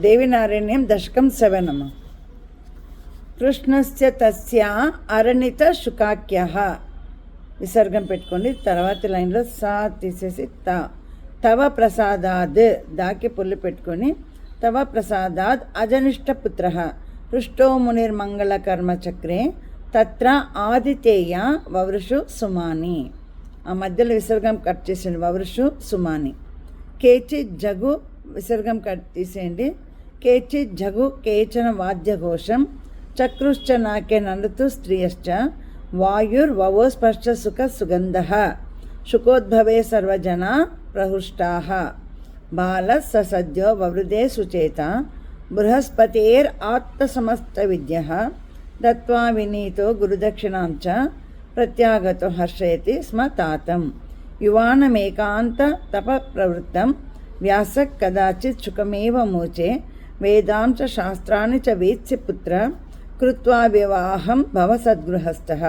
దేవినారాయణ్యం దశకం 7 అమ్మ. కృష్ణస్య తస్య అరణిత శుకాఖ్యః విసర్గం పెట్టుకోండి. తర్వాత లైన్లో సా తీసేసి తవ ప్రసాదాద్ దాకి పుల్లు పెట్టుకొని తవ ప్రసాదాద్ అజనిష్టపుత్రః పృష్టో మునిర్మంగళకర్మచక్రే తత్ర ఆదితేయ వవృషు సుమాని. ఆ మధ్యలో విసర్గం కట్ చేసేయండి. వవృషు సుమాని. కేచిత్ జగు విసర్గం కట్ తీసేయండి. కేచిత్ జగు కేచన వాద్యఘోషం చక్రుశ్చ నాకే నందతు స్త్రియశ్చ వాయుర్వవో స్పర్శ సుఖ సుగంధః శుకోద్భవే సర్వజనా ప్రహృష్టాః బాల ససద్యో వవృదే సుచేత బృహస్పతేర్ ఆత్మసమస్త విద్యః దత్వా వినీతో గురుదక్షిణాం చ ప్రత్యాగతో హర్షయతి స్మ తాతం యువానమేకాంత తప ప్రవృత్తం వ్యాస కదాచిత్ శుకమేవ మూచే వేదాంచ శాస్త్రాన్ని చ వేత్స్య పుత్ర కృత్వా వివాహం భవ సద్గృహస్థః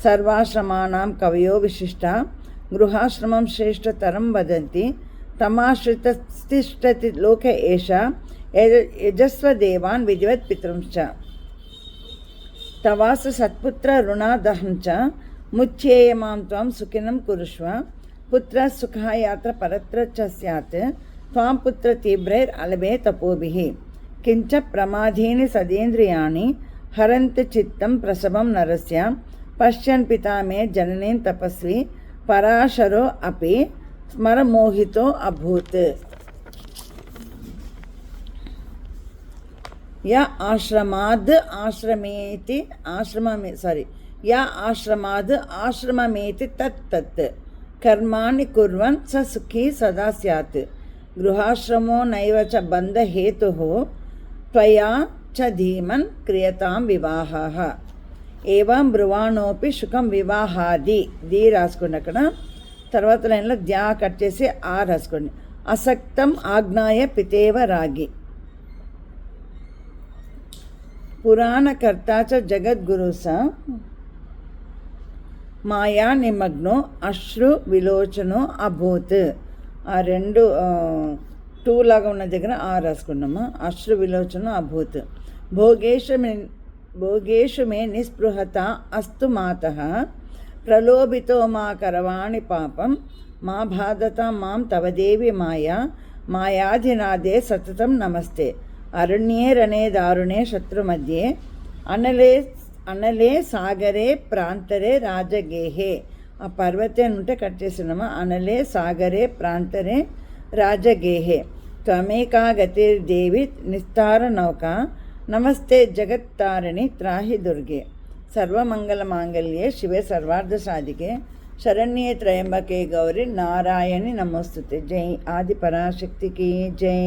సర్వాశ్రమానాం కవయో విశిష్ట గృహాశ్రమం శ్రేష్టతరం వదంతి తమాశ్రితతిష్టతి లోక ఏష యజస్వ దేవాన్ విధివత్ పితృంశ్చ తవాస సత్పుత్ర రుణాదహం చ ముచ్యేయమాం త్వం సుఖినం కురుష్వ పుత్ర సుఖాయాత్ర పరత్ర చ స్యాత్ త్వాం పుత్ర తీవ్రైర్ అలభే తపోభిః కించ ప్రమాధీని సదేంద్రియాణి హరంతి చిత్తం ప్రసవం నరస్య పశ్యన్ పితా మే జననీం తపస్వి పరాశరో అపి స్మరమోహితో అభూత్. యా ఆశ్రమాద్ ఆశ్రమేతి యా ఆశ్రమాద్ ఆశ్రమమేతి తత్ కర్మాణి కుర్వన్ స సుఖీ సదా స్యాత్ గృహాశ్రమో నైవ చ బంధహేతుః త్వయా చ ధీమన్ క్రియతాం వివాహః ఏవం బ్రువాణోపి శుకం వివాహాది ది రాసుకోండి. అక్కడ తర్వాత లైన్లో ద్యా కట్ చేసి ఆ రాసుకోండి. అసక్తం ఆజ్ఞాయ పితేవ రాగి పురాణకర్త చ జగద్గురు స మాయా నిమగ్నో అశ్రు విలోచనో అభూత్. ఆ రెండు టూ లాగా ఉన్న దగ్గర ఆ రాసుకున్నామా. అశ్రు విలోచనో అభూత్. భోగేషు మే నిస్పృహత అస్తు మాతః ప్రలోభితో మా కరవాణి పాపం మా బాధత మాం తవదేవి మాయా మాయాధినాదే సతతం నమస్తే అరణ్యే రనే దారుణే శత్రుమధ్యే అనలే సాగరే ప్రాంతరే రాజగేహే. ఆ పర్వతే ఉంటే కట్ చేసినామా. అనలే సాగరే ప్రాంతరే రాజగేహే త్వమేకా గతిర్దేవి నిస్తార నౌక నమస్తే జగత్తారిణి త్రాహి దుర్గే సర్వమంగళ మాంగళ్యే శివే సర్వార్థ సాధికే శరణ్యే త్రయంబకే గౌరి నారాయణి నమోస్తుతే. జై ఆది పరాశక్తికి జై.